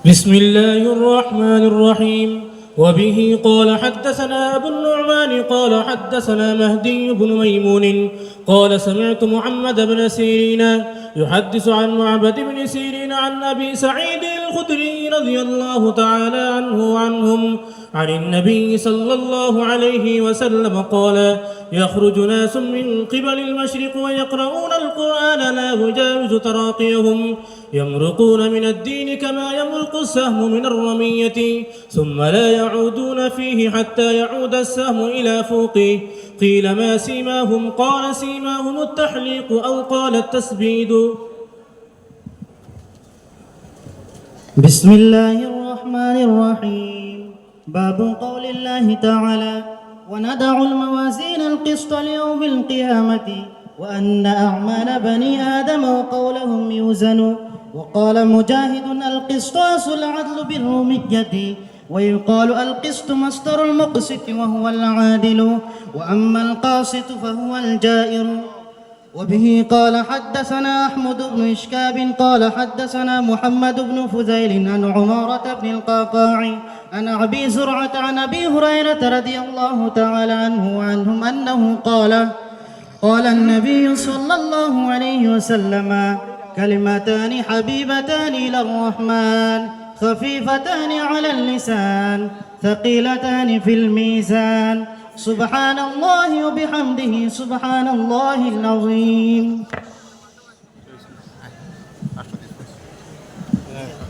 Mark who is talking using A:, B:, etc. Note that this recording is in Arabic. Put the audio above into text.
A: بسم الله الرحمن الرحيم. وبه قال حدثنا أبو النعمان قال حدثنا مهدي بن ميمون قال سمعت محمد بن سيرين يحدث عن معبد بن سيرين عن أبي سعيد الخدري رضي الله تعالى عنه وعنهم عن النبي صلى الله عليه وسلم قال: يخرج ناس من قبل المشرق ويقرؤون القرآن لا يجاوز تراقيهم يمرقون من الدين كما يمرق السهم من الرمية ثم لا يعودون فيه حتى يعود السهم إلى فوقه. قيل: ما سيماهم؟ قال: سيماهم التحليق أو قال التسبيد.
B: بسم الله الرحمن الرحيم. باب قول الله تعالى: وندع الموازين القسط ليوم القيامة وأن أعمال بني آدم وقولهم يوزن. وقال مجاهد: القسطاس العدل بالرومية، ويقال القسط مصدر المقسط وهو العادل، وأما القاسط فهو الجائر. وبه قال حدثنا أحمد بن إشكاب قال حدثنا محمد بن فزيل عن عمارة بن القعقاع عن أبي زرعة عن أبي هريرة رضي الله تعالى عنه وعنهم أنه قال: قال النبي صلى الله عليه وسلم: كلمتان حبيبتان إلى الرحمن خفيفتان على اللسان ثقيلتان في الميزان، سبحان الله وبحمده سبحان الله العظيم.